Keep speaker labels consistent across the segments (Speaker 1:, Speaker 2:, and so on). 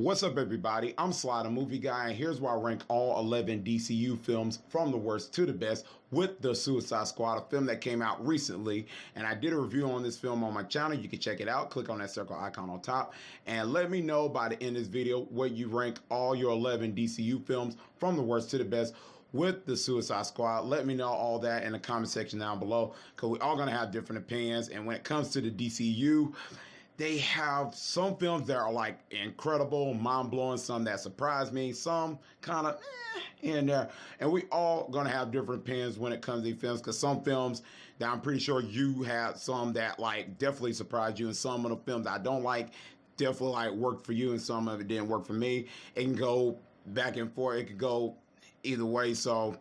Speaker 1: What's up, everybody? I'm Sly, the movie guy, and here's where I rank all 11 DCU films from the worst to the best with The Suicide Squad, a film that came out recently. And I did a review on this film on my channel. You can check it out. Click on that circle icon on top and let me know by the end of this video what you rank all your 11 DCU films from the worst to the best with The Suicide Squad. Let me know all that in the comment section down below, because we're all going to have different opinions. And when it comes to the DCU, they have some films that are like incredible, mind-blowing, some that surprise me, some kind of in there. And we all gonna have different opinions when it comes to these films, because some films that I'm pretty sure you had some that like definitely surprised you, and some of the films I don't like definitely like worked for you, and some of it didn't work for me. It can go back and forth. It could go either way. So,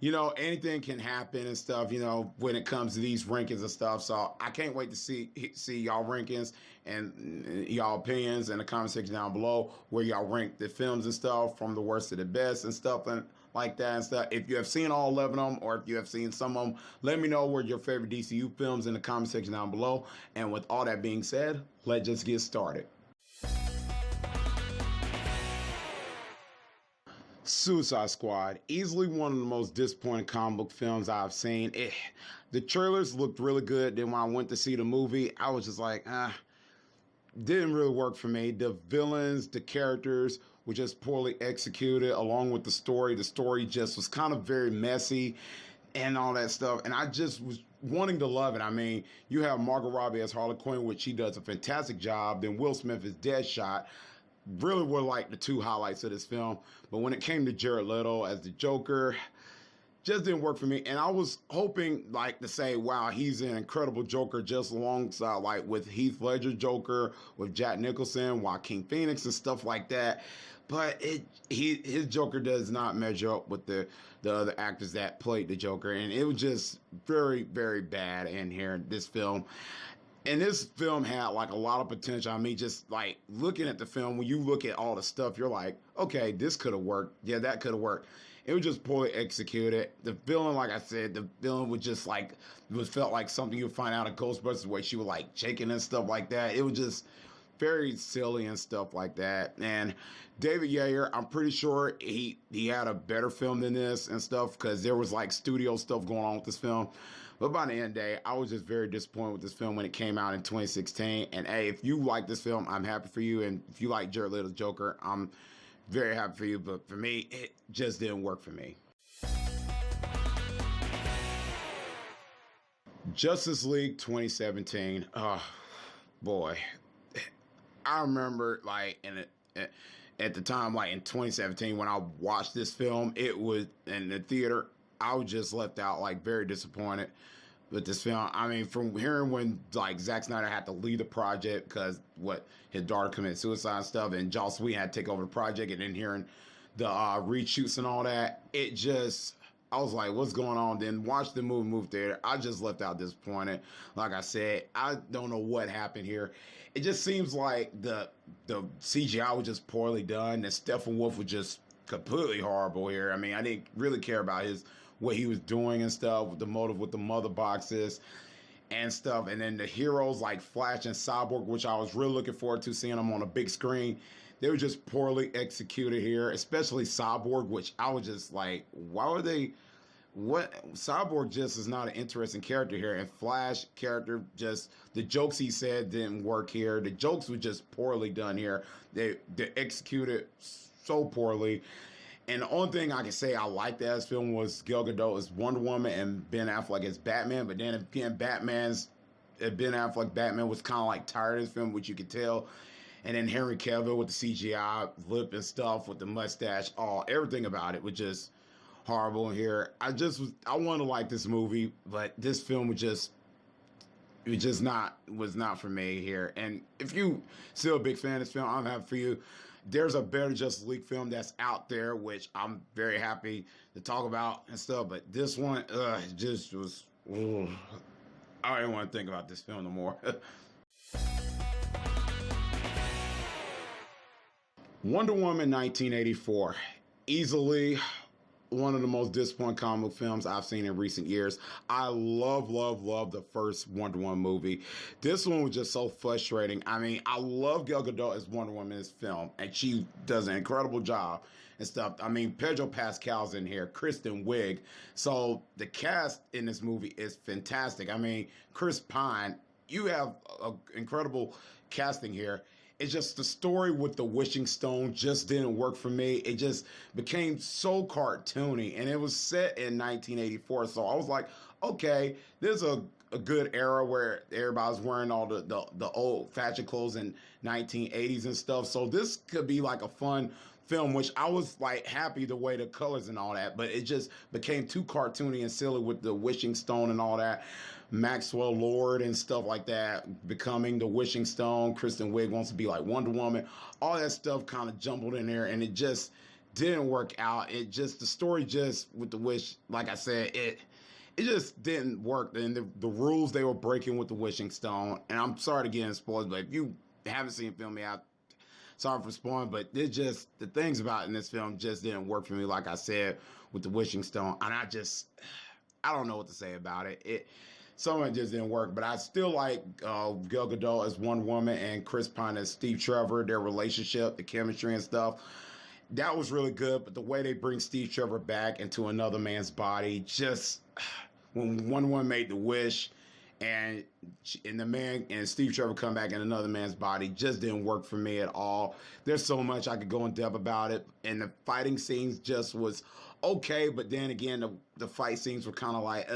Speaker 1: you know, anything can happen and stuff, you know, when it comes to these rankings and stuff. So I can't wait to see y'all rankings and y'all opinions in the comment section down below, where y'all rank the films and stuff from the worst to the best and stuff and like that and stuff. If you have seen all 11 of them, or if you have seen some of them, let me know what your favorite DCU films in the comment section down below. And with all that being said, let's just get started. Suicide Squad, easily one of the most disappointing comic book films I've seen. The trailers looked really good. Then when I went to see the movie, I was just like, didn't really work for me. The villains, the characters were just poorly executed, along with the story. The story just was kind of very messy and all that stuff. And I just was wanting to love it. I mean, you have Margot Robbie as Harley Quinn, which she does a fantastic job. Then Will Smith is Deadshot. Really were like the two highlights of this film. But when it came to Jared Leto as the Joker, just didn't work for me. And I was hoping like to say, wow, he's an incredible Joker, just alongside like with Heath Ledger Joker, with Jack Nicholson, Joaquin Phoenix and stuff like that. But his Joker does not measure up with the other actors that played the Joker. And it was just very, very bad in here, this film. And this film had like a lot of potential. I mean, just like looking at the film, when you look at all the stuff, you're like, okay, this could have worked. Yeah, that could have worked. It was just poorly executed. The villain, like I said, the villain was just like, felt like something you would find out of Ghostbusters, where she was like shaking and stuff like that. It was just very silly and stuff like that. And David Ayer, I'm pretty sure he had a better film than this and stuff, because there was like studio stuff going on with this film. But by the end of the day, I was just very disappointed with this film when it came out in 2016. And hey, if you like this film, I'm happy for you. And if you like Jared Leto's Joker, I'm very happy for you. But for me, it just didn't work for me. Justice League 2017. Oh, boy. I remember like at the time, like in 2017, when I watched this film, it was in the theater. I was just left out, like very disappointed with this film. I mean, from hearing when like Zack Snyder had to lead the project because his daughter committed suicide and stuff, and Joss Whedon had to take over the project, and then hearing the reshoots and all that, it just, I was like, what's going on? Then watch the movie theater. I just left out disappointed. Like I said, I don't know what happened here. It just seems like the CGI was just poorly done. And Steppenwolf was just completely horrible here. I mean, I didn't really care about what he was doing and stuff with the motive with the mother boxes and stuff. And then the heroes like Flash and Cyborg, which I was really looking forward to seeing them on a big screen, they were just poorly executed here, especially Cyborg, which I was just like, why were they? Cyborg just is not an interesting character here. And Flash character, just the jokes he said didn't work here. The jokes were just poorly done here. They executed so poorly. And the only thing I can say I liked as film was Gal Gadot as Wonder Woman and Ben Affleck as Batman. But then again, Ben Affleck Batman was kind of like tired of this film, which you could tell. And then Henry Cavill with the CGI lip and stuff with the mustache, everything about it was just horrible here. I wanted to like this movie, but this film was not for me here. And if you still a big fan of this film, I'm happy for you. There's a better Justice League film that's out there, which I'm very happy to talk about and stuff. But this one, just was, I don't want to think about this film no more. Wonder Woman 1984. Easily one of the most disappointing comic films I've seen in recent years. I love the first Wonder Woman movie. This one was just so frustrating. I mean, I love Gal Gadot as Wonder Woman in this film, and she does an incredible job and stuff. I mean, Pedro Pascal's in here, Kristen Wiig. So the cast in this movie is fantastic. I mean, Chris Pine, you have an incredible casting here. It's just the story with the wishing stone just didn't work for me. It just became so cartoony, and it was set in 1984. So I was like, okay, there's a good era where everybody's wearing all the old fashion clothes in 1980s and stuff. So this could be like a fun film, which I was like happy the way the colors and all that, but it just became too cartoony and silly with the wishing stone and all that. Maxwell Lord and stuff like that becoming the wishing stone. Kristen Wiig wants to be like Wonder Woman. All that stuff kind of jumbled in there, and it just didn't work out. It just, the story just with the wish, like I said, it just didn't work. And the rules they were breaking with the wishing stone, and I'm sorry to get in spoilers, but if you haven't seen the film yet, sorry for spoiling, but it's just, the things about it in this film just didn't work for me, like I said, with the wishing stone. And I don't know what to say about it. Some of it just didn't work, but I still like Gal Gadot as Wonder Woman and Chris Pine as Steve Trevor, their relationship, the chemistry and stuff. That was really good, but the way they bring Steve Trevor back into another man's body, just when Wonder Woman made the wish and the man and Steve Trevor come back in another man's body, just didn't work for me at all. There's so much I could go in depth about it, and the fighting scenes just was okay, but then again, the fight scenes were kind of like,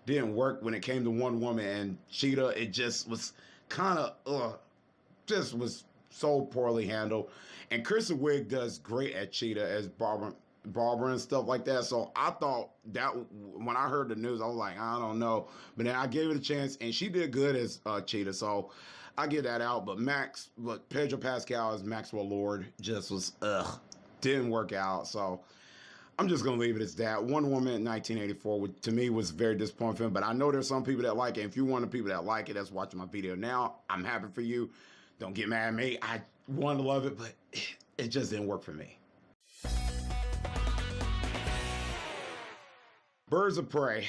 Speaker 1: didn't work. When it came to Wonder Woman and Cheetah, it just was kind of, just was so poorly handled. And Kristen Wiig does great at Cheetah as Barbara and stuff like that. So I thought that when I heard the news, I was like, I don't know. But then I gave it a chance, and she did good as Cheetah. So I get that out. But Pedro Pascal as Maxwell Lord just was, didn't work out. So I'm just going to leave it as that. Wonder Woman in 1984, which to me was a very disappointing film, but I know there's some people that like it. If you're one of the people that like it that's watching my video now, I'm happy for you. Don't get mad at me. I wanted to love it, but it just didn't work for me. Birds of Prey.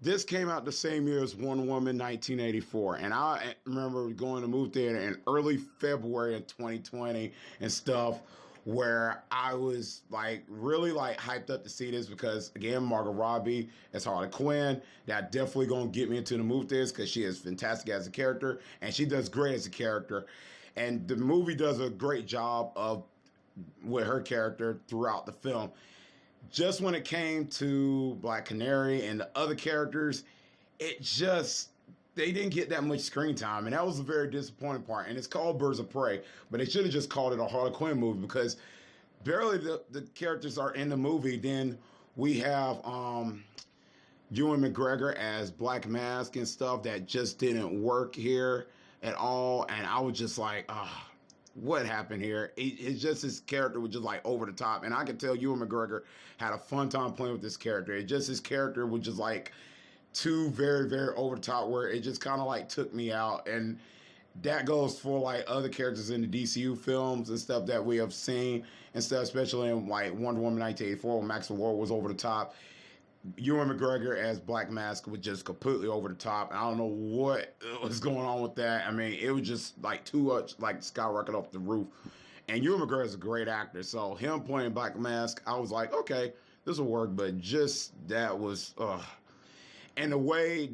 Speaker 1: This came out the same year as Wonder Woman 1984, and I remember going to movie theater in early February of 2020 and stuff, where I was like really like hyped up to see this because, again, Margot Robbie as Harley Quinn, that definitely gonna get me into the movie theaters because she is fantastic as a character and she does great as a character, and the movie does a great job of with her character throughout the film. Just when it came to Black Canary and the other characters, they didn't get that much screen time, and that was a very disappointing part. And it's called Birds of Prey, but they should have just called it a Harley Quinn movie because barely the characters are in the movie. Then we have Ewan McGregor as Black Mask and stuff that just didn't work here at all. And I was just like, what happened here? It's just his character was just like over the top. And I could tell Ewan McGregor had a fun time playing with this character. It just, his character was just like too very, very over the top, where it just kind of like took me out. And that goes for like other characters in the DCEU films and stuff that we have seen and stuff, especially in like Wonder Woman 1984 when Maxwell Lord was over the top. Ewan McGregor as Black Mask was just completely over the top. I don't know what was going on with that. I mean, it was just like too much, like skyrocket off the roof. And Ewan McGregor is a great actor, so him playing Black Mask, I was like, okay, this will work. But just that was, and the way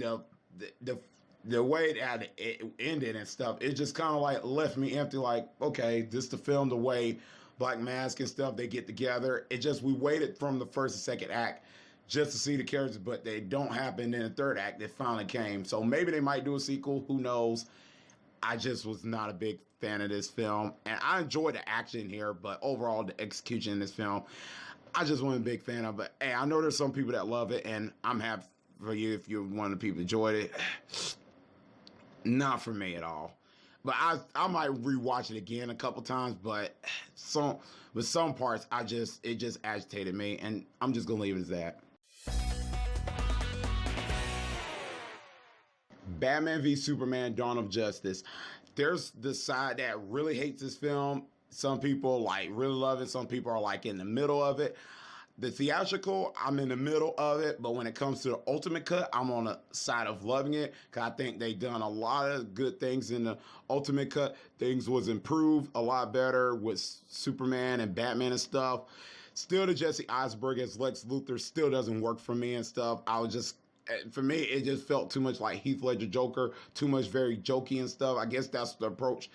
Speaker 1: the way that it ended and stuff, it just kind of like left me empty. Like, okay, this the film, the way Black Mask and stuff they get together. It just, we waited from the first and second act just to see the characters, but they don't happen in the third act. It finally came. So maybe they might do a sequel. Who knows? I just was not a big fan of this film. And I enjoyed the action here, but overall, the execution in this film, I just wasn't a big fan of it. Hey, I know there's some people that love it, and I'm happy for you if you're one of the people who enjoyed it. Not for me at all. But I might rewatch it again a couple times, but some parts, it just agitated me, and I'm just going to leave it as that. Batman v Superman: Dawn of Justice. There's the side that really hates this film. Some people like really love it. Some people are like in the middle of it. The theatrical, I'm in the middle of it, but when it comes to the ultimate cut, I'm on the side of loving it because I think they done a lot of good things in the ultimate cut. Things was improved a lot better with Superman and Batman and stuff. Still, the Jesse Eisenberg as Lex Luthor still doesn't work for me and stuff. I was just, for me, it just felt too much like Heath Ledger Joker, too much very jokey and stuff. I guess that's the approach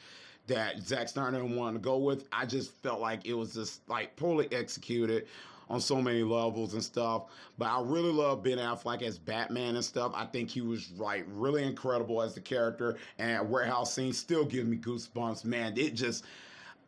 Speaker 1: that Zack Snyder wanted to go with. I just felt like it was just like poorly executed on so many levels and stuff. But I really love Ben Affleck as Batman and stuff. I think he was like really incredible as the character, and that warehouse scene still gives me goosebumps, man.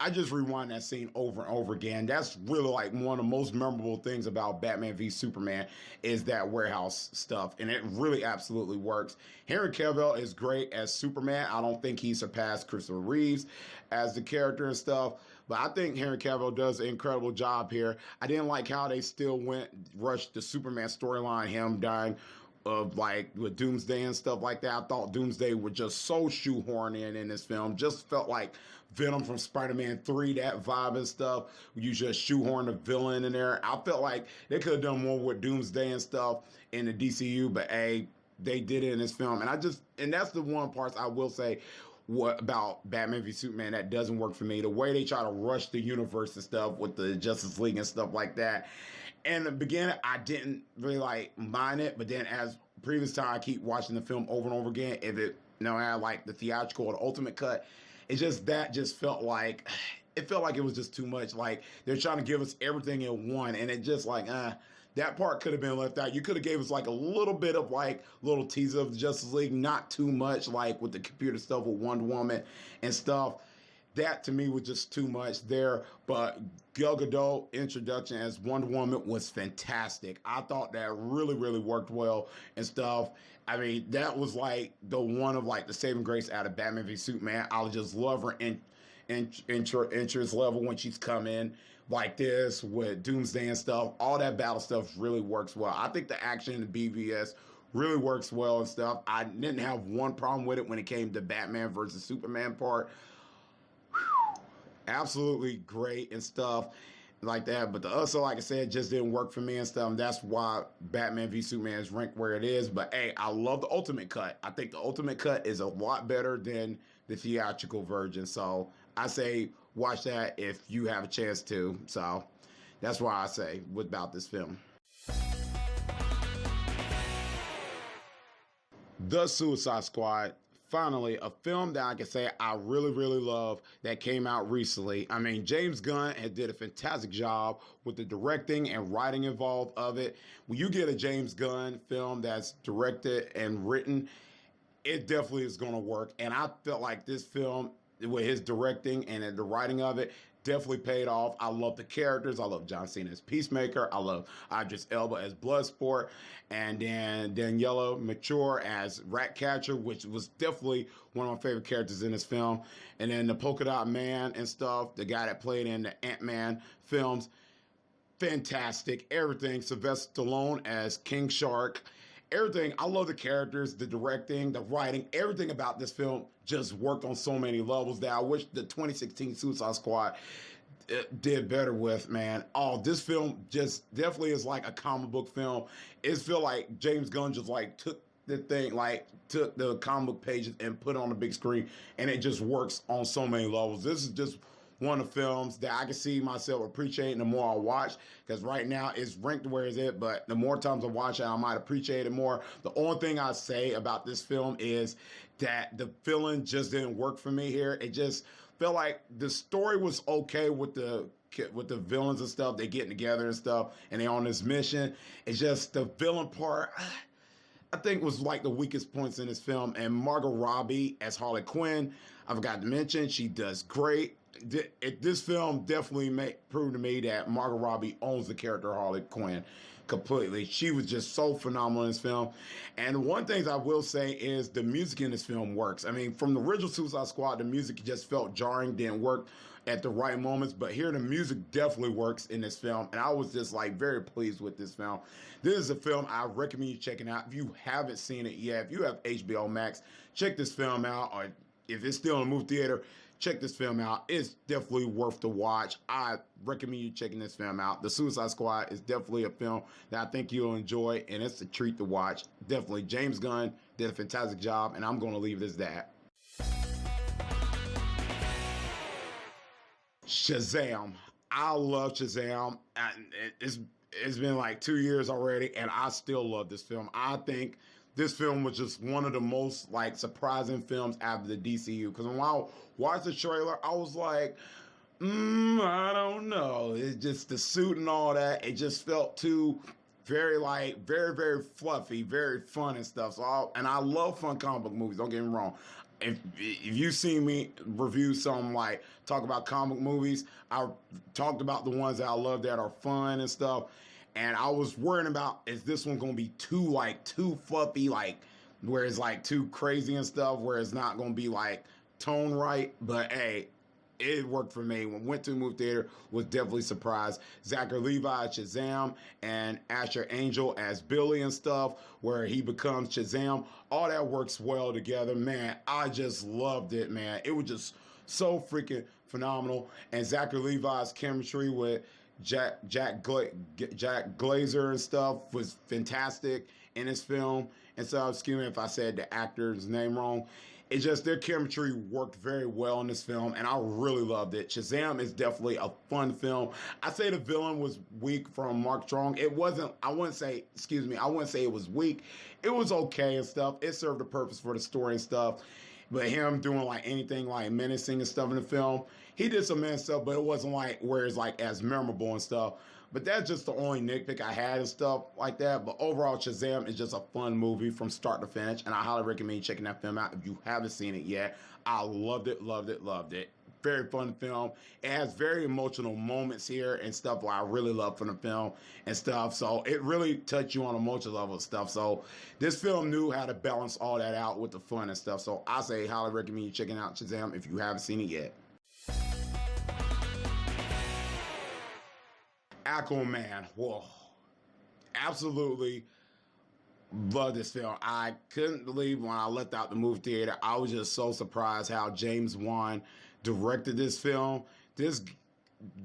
Speaker 1: I just rewind that scene over and over again. That's really like one of the most memorable things about Batman v Superman is that warehouse stuff. And it really absolutely works. Henry Cavill is great as Superman. I don't think he surpassed Christopher Reeves as the character and stuff. But I think Henry Cavill does an incredible job here. I didn't like how they still rushed the Superman storyline, him dying of like with Doomsday and stuff like that. I thought Doomsday was just so shoehorned in this film. Just felt like Venom from Spider-Man 3, that vibe and stuff. You just shoehorn the villain in there. I felt like they could have done more with Doomsday and stuff in the DCU, but hey, they did it in this film. And that's the one part I will say what about Batman v Superman that doesn't work for me. The way they try to rush the universe and stuff with the Justice League and stuff like that. In the beginning, I didn't really like mind it, but then as previous time I keep watching the film over and over again, if it I like the theatrical or the ultimate cut, it just felt like it was just too much. Like they're trying to give us everything in one, and it just like that part could have been left out. You could have gave us like a little bit of like little teaser of the Justice League, not too much like with the computer stuff with Wonder Woman and stuff. That to me was just too much there. But Gal Gadot introduction as Wonder Woman was fantastic. I thought that really, really worked well and stuff. I mean, that was like the one of like the saving grace out of Batman v Superman. I just love her interest level when she's come in like this with Doomsday and stuff. All that battle stuff really works well. I think the action in the BVS really works well and stuff. I didn't have one problem with it when it came to Batman versus Superman part. Absolutely great and stuff like that, but the also, like I said, just didn't work for me and stuff. And that's why Batman v Superman is ranked where it is. But hey, I love the ultimate cut. I think the ultimate cut is a lot better than the theatrical version. So I say watch that if you have a chance to. So that's why I say about this film. The Suicide Squad. Finally, a film that I can say I really, really love that came out recently. I mean, James Gunn did a fantastic job with the directing and writing involved of it. When you get a James Gunn film that's directed and written, it definitely is going to work. And I felt like this film, with his directing and the writing of it, definitely paid off. I love the characters. I love John Cena as Peacemaker. I love Idris Elba as Bloodsport. And then Daniela Mature as Ratcatcher, which was definitely one of my favorite characters in this film. And then the Polka Dot Man and stuff, the guy that played in the Ant-Man films. Fantastic. Everything. Sylvester Stallone as King Shark. Everything. I love the characters, the directing, the writing, everything about this film just worked on so many levels that I wish the 2016 Suicide Squad did better with, man. Oh, this film just definitely is like a comic book film. It feel like James Gunn just like took the comic book pages and put it on the big screen, and it just works on so many levels. This is just one of the films that I can see myself appreciating the more I watch, because right now it's ranked where is it, but the more times I watch it, I might appreciate it more. The only thing I say about this film is that the villain just didn't work for me here. It just felt like the story was okay with the villains and stuff. They getting together and stuff, and they on this mission. It's just the villain part, I think, was like the weakest points in this film. And Margot Robbie as Harley Quinn, I forgot to mention, she does great. This film definitely proved to me that Margot Robbie owns the character Harley Quinn completely. She was just so phenomenal in this film. And one thing I will say is the music in this film works. I mean, from the original Suicide Squad, the music just felt jarring, didn't work at the right moments. But here, the music definitely works in this film. And I was just like very pleased with this film. This is a film I recommend you checking out. If you haven't seen it yet, if you have HBO Max, check this film out. Or if it's still in a movie theater, check this film out. It's definitely worth the watch. I recommend you checking this film out. The Suicide Squad is definitely a film that I think you'll enjoy, and it's a treat to watch. Definitely. James Gunn did a fantastic job, and I'm going to leave it as that. Shazam. I love Shazam. It's been like 2 years already, and I still love this film. I think this film was just one of the most like surprising films out of the DCU. Because when I watched the trailer, I was like, I don't know. It's just the suit and all that. It just felt too very fluffy, very fun and stuff. So I love fun comic book movies. Don't get me wrong. If you've seen me review some, like, talk about comic movies, I talked about the ones that I love that are fun and stuff. And I was worrying about, is this one going to be too fluffy, like, where it's, like, too crazy and stuff, where it's not going to be, like, tone right. But, hey, it worked for me. When I went to the movie theater, was definitely surprised. Zachary Levi as Shazam and Asher Angel as Billy and stuff, where he becomes Shazam. All that works well together. Man, I just loved it, man. It was just so freaking phenomenal. And Zachary Levi's chemistry with Jack Glazer and stuff was fantastic in this film. And so, excuse me if I said the actor's name wrong. It's just their chemistry worked very well in this film, and I really loved it. Shazam is definitely a fun film. I say the villain was weak from Mark Strong. It wasn't, I wouldn't say it was weak. It was okay and stuff. It served a purpose for the story and stuff. But him doing like anything like menacing and stuff in the film, he did some menacing stuff, but it wasn't like where it's like as memorable and stuff. But that's just the only nitpick I had and stuff like that. But overall, Shazam is just a fun movie from start to finish, and I highly recommend you checking that film out if you haven't seen it yet. I loved it. Very fun film. It has very emotional moments here and stuff where I really love from the film and stuff. So it really touched you on an emotional level and stuff. So this film knew how to balance all that out with the fun and stuff. So I say highly recommend you checking out Shazam if you haven't seen it yet. Aquaman. Whoa. Absolutely love this film. I couldn't believe when I left out the movie theater. I was just so surprised how James Wan directed this film.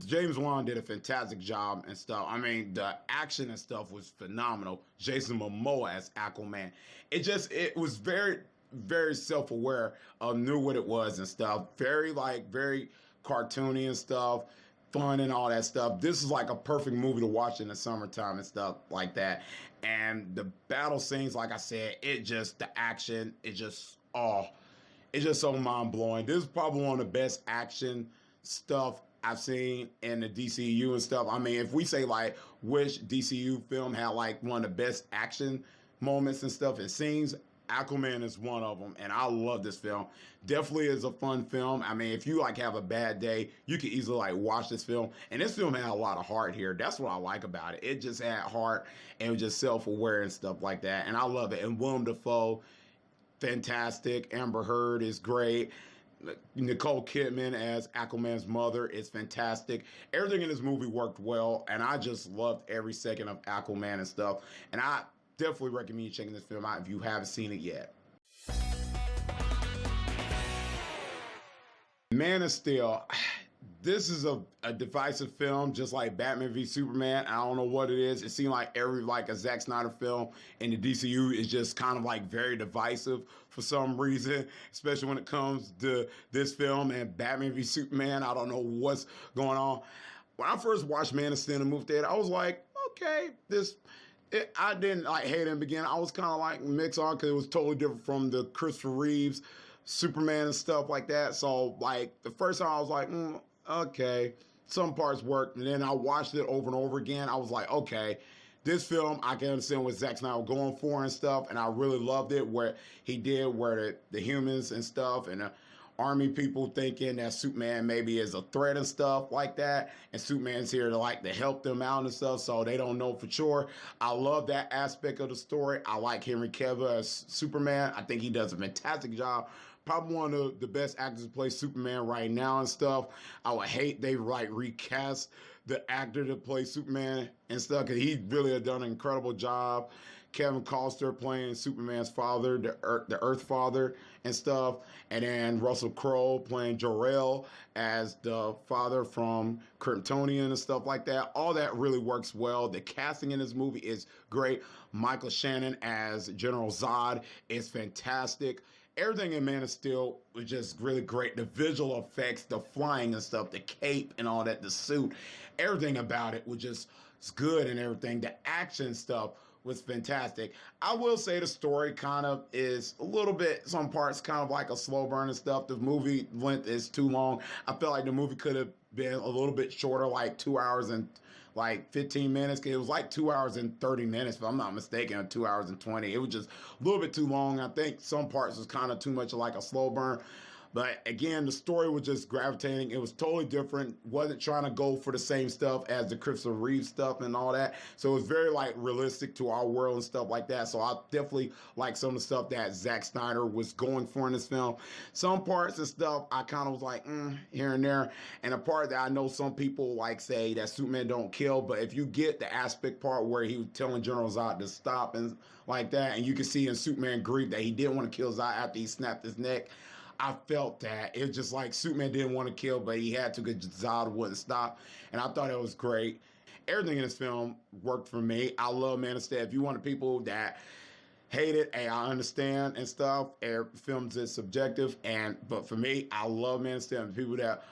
Speaker 1: James Wan did a fantastic job and stuff. I mean, the action and stuff was phenomenal. Jason Momoa as Aquaman. It was very self-aware, knew what it was and stuff. Very cartoony and stuff. Fun and all that stuff. This is like a perfect movie to watch in the summertime and stuff like that. And the battle scenes, like I said, the action, it's just so mind-blowing. This is probably one of the best action stuff I've seen in the DCEU and stuff. I mean, if we say like which DCEU film had like one of the best action moments and stuff and scenes, Aquaman is one of them, and I love this film. Definitely is a fun film. I mean, if you like have a bad day, you can easily like watch this film. And this film had a lot of heart here. That's what I like about it. It just had heart and it was just self-aware and stuff like that. And I love it. And Willem Dafoe, fantastic. Amber Heard is great. Nicole Kidman as Aquaman's mother is fantastic. Everything in this movie worked well, and I just loved every second of Aquaman and stuff. And I definitely recommend you checking this film out if you haven't seen it yet. Man of Steel. This is a divisive film, just like Batman v Superman. I don't know what it is. It seemed like a Zack Snyder film in the DCU is just kind of like very divisive for some reason, especially when it comes to this film and Batman v Superman. I don't know what's going on. When I first watched Man of Steel in the movie theater, I was like, okay, I didn't like hate it in the beginning. I was kind of like mixed on because it was totally different from the Christopher Reeves Superman and stuff like that. So like the first time I was like, okay, some parts worked. And then I watched it over and over again. I was like, okay, this film, I can understand what Zack Snyder was going for and stuff. And I really loved it where the humans and stuff and army people thinking that Superman maybe is a threat and stuff like that, and Superman's here to help them out and stuff, so they don't know for sure. I love that aspect of the story. I like Henry Cavill as Superman. I think he does a fantastic job. Probably one of the best actors to play Superman right now and stuff. I would hate they recast the actor to play Superman and stuff because he really had done an incredible job. Kevin Costner playing Superman's father, the Earth Father and stuff, and then Russell Crowe playing Jor-El as the father from Kryptonian and stuff like that. All that really works well. The casting in this movie is great. Michael Shannon as General Zod is fantastic. Everything in Man of Steel was just really great. The visual effects, the flying and stuff, the cape and all that, the suit, everything about it was just good and everything. The action stuff was fantastic. I will say the story kind of is a little bit, some parts kind of like a slow burn and stuff. The movie length is too long. I felt like the movie could have been a little bit shorter, like 2 hours and like 15 minutes. It was like 2 hours and 30 minutes, if I'm not mistaken, or 2 hours and 20. It was just a little bit too long. I think some parts was kind of too much like a slow burn. But again, the story was just gravitating. It was totally different. Wasn't trying to go for the same stuff as the Christopher Reeve stuff and all that. So it was very like realistic to our world and stuff like that. So I definitely like some of the stuff that Zack Snyder was going for in this film. Some parts and stuff I kind of was like here and there. And a part that I know some people like say that Superman don't kill, but if you get the aspect part where he was telling General Zod to stop and like that, and you can see in Superman grief that he didn't want to kill Zod after he snapped his neck. I felt that. It was just like Superman didn't want to kill, but he had to because Zod wouldn't stop. And I thought it was great. Everything in this film worked for me. I love Man of Steel. If you want the people that hate it, hey, I understand and stuff. Films is subjective. But for me, I love Man of Steel. And the people that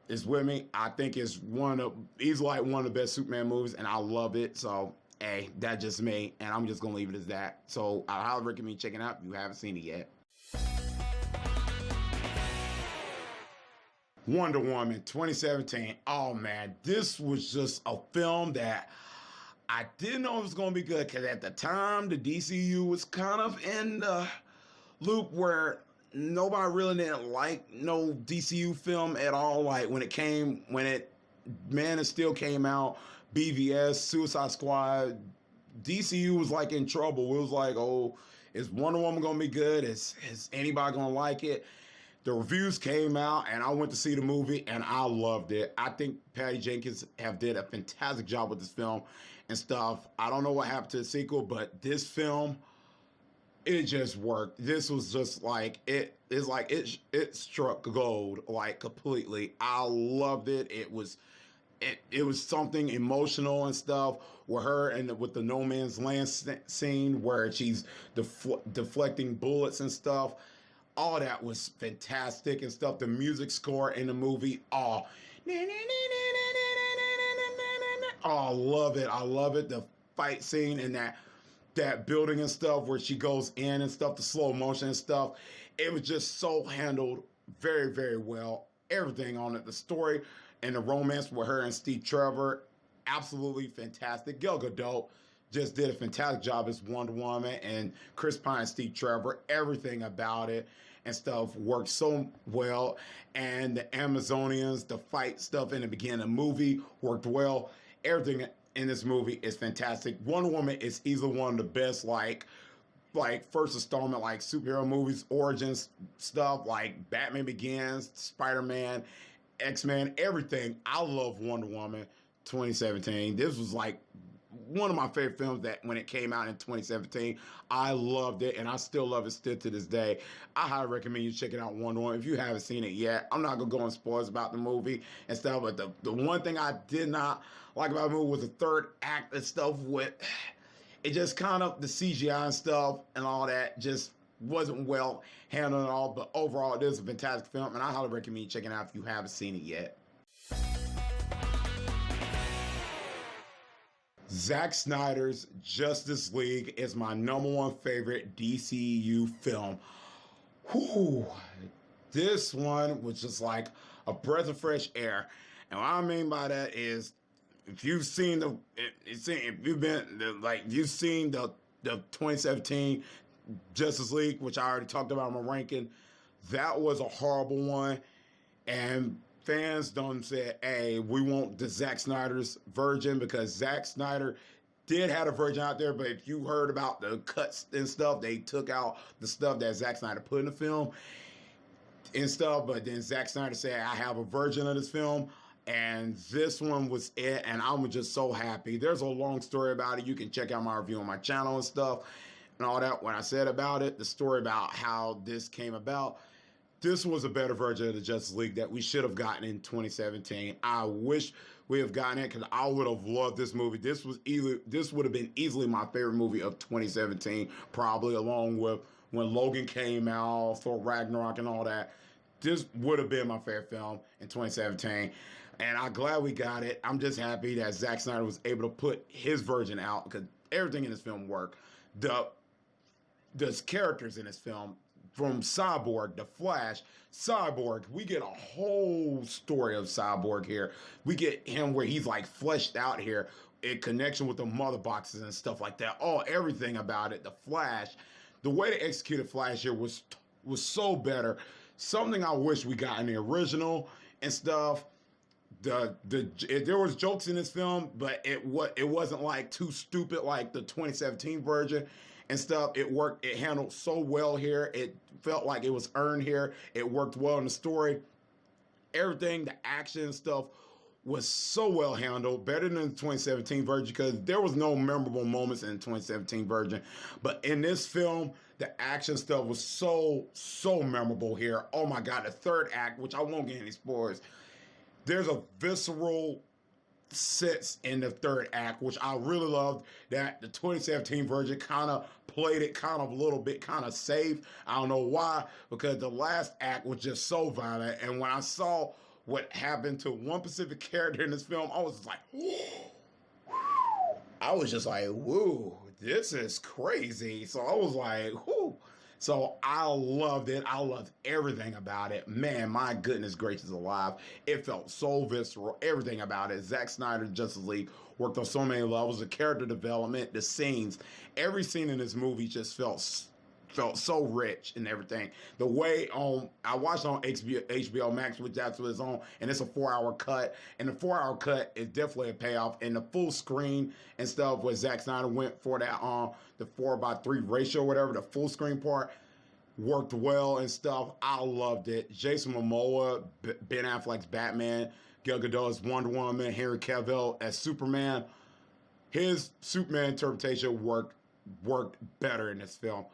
Speaker 1: is with me, I think he's like one of the best Superman movies, and I love it. So, hey, that's just me. And I'm just going to leave it as that. So I highly recommend checking it out if you haven't seen it yet. Wonder Woman 2017. Oh man, this was just a film that I didn't know it was going to be good because at the time the DCU was kind of in the loop where nobody really didn't like no DCU film at all. Like when Man of Steel came out, BVS, Suicide Squad, DCU was like in trouble. It was like, oh, is Wonder Woman going to be good? Is anybody going to like it? The reviews came out, and I went to see the movie, and I loved it. I think Patty Jenkins did a fantastic job with this film and stuff. I don't know what happened to the sequel, but this film, it just worked. This was just like it struck gold like completely. I loved it. It was something emotional and stuff with her and with the no man's land scene where she's deflecting bullets and stuff. All that was fantastic and stuff. The music score in the movie, I love it. I love it. The fight scene and that building and stuff where she goes in and stuff, the slow motion and stuff. It was just so handled very, very well. Everything on it. The story and the romance with her and Steve Trevor, absolutely fantastic. Gal Gadot just did a fantastic job as Wonder Woman, and Chris Pine and Steve Trevor, everything about it and stuff worked so well. And the Amazonians, the fight stuff in the beginning of the movie worked well. Everything in this movie is fantastic. Wonder Woman is easily one of the best, like first installment, like superhero movies, origins stuff, like Batman Begins, Spider-Man, X-Men, everything. I love Wonder Woman 2017. This was like one of my favorite films that when it came out in 2017, I loved it, and I still love it still to this day. I highly recommend you checking out Wonder Woman if you haven't seen it yet. I'm not going to go on spoilers about the movie and stuff, but the one thing I did not like about the movie was the third act and stuff with it just kind of the CGI and stuff and all that just wasn't well handled at all, but overall it is a fantastic film, and I highly recommend you checking it out if you haven't seen it yet. Zack Snyder's Justice League is my #1 favorite DCEU film. Whew. This one was just like a breath of fresh air. And what I mean by that is if you've seen the 2017 Justice League, which I already talked about in my ranking, that was a horrible one. And fans done said, hey, we want the Zack Snyder's version, because Zack Snyder did have a version out there, but if you heard about the cuts and stuff, they took out the stuff that Zack Snyder put in the film and stuff, but then Zack Snyder said, I have a version of this film. And this one was it, and I'm just so happy. There's a long story about it. You can check out my review on my channel and stuff and all that. When I said about it, the story about how this came about, this was a better version of the Justice League that we should have gotten in 2017. I wish we have gotten it, because I would have loved this movie. This would have been easily my favorite movie of 2017, probably, along with when Logan came out, Thor Ragnarok and all that. This would have been my favorite film in 2017. And I'm glad we got it. I'm just happy that Zack Snyder was able to put his version out, because everything in this film worked. The characters in this film, from Cyborg, The Flash, Cyborg, we get a whole story of Cyborg here. We get him where he's like fleshed out here in connection with the mother boxes and stuff like that. Everything about it. The Flash, the way they executed Flash here was so better. Something I wish we got in the original and stuff. There was jokes in this film, but it wasn't like too stupid like the 2017 version and stuff. It worked. It handled so well here. It felt like it was earned here. It worked well in the story. Everything, the action stuff was so well handled, better than the 2017 version, because there was no memorable moments in the 2017 version. But in this film, the action stuff was so memorable here. Oh my God, the third act, which I won't get any spoilers. There's a visceral sense in the third act, which I really loved, that the 2017 version kind of played it kind of a little bit kind of safe. I don't know why, because the last act was just so violent. And when I saw what happened to one specific character in this film, I was just like, I was just like, woo, this is crazy. So I was like, whoo. So I loved it. I loved everything about it. Man, my goodness gracious alive. It felt so visceral. Everything about it. Zack Snyder, Justice League, worked on so many levels. The character development, the scenes. Every scene in this movie just felt so rich and everything. The way I watched on HBO Max, which that's what it's on, and it's a 4-hour cut. And the 4-hour cut is definitely a payoff. And the full screen and stuff where Zack Snyder went for that the 4:3 ratio, whatever, the full screen part worked well and stuff. I loved it. Jason Momoa, Ben Affleck's Batman, Gal Gadot's Wonder Woman, Henry Cavill as Superman. His Superman interpretation worked better in this film.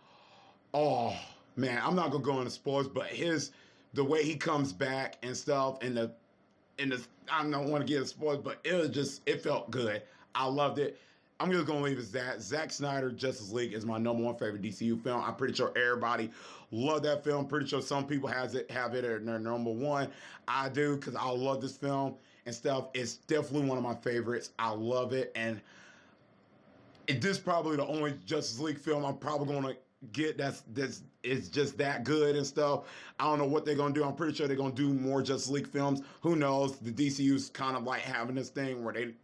Speaker 1: Oh man, I'm not gonna go into spoilers, but the way he comes back and stuff, and the I don't want to get spoilers, but it felt good. I loved it. I'm just gonna leave it as that. Zack Snyder, Justice League is my #1 favorite DCU film. I'm pretty sure everybody loved that film. Pretty sure some people have it at their #1. I do, because I love this film and stuff. It's definitely one of my favorites. I love it, and this is probably the only Justice League film I'm probably gonna get that's it's just that good and stuff. I don't know what they're gonna do. I'm pretty sure they're gonna do more Justice League films. Who knows? The DCU's kind of like having this thing where they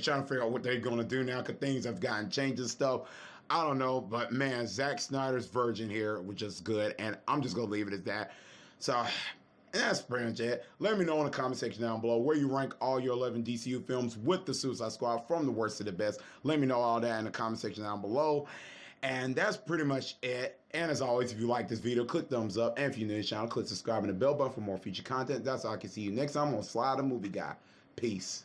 Speaker 1: trying to figure out what they're gonna do now, because things have gotten changed and stuff. I don't know, but man, Zack Snyder's version here was just good, and I'm just gonna leave it at that. So that's pretty much it. Let me know in the comment section down below where you rank all your 11 DCU films with the Suicide Squad from the worst to the best. Let me know all that in the comment section down below. And that's pretty much it. And as always, if you like this video, click thumbs up. And if you're new to the channel, click subscribe and the bell button for more future content. That's all. I can see you next time on Slide the Movie Guy. Peace.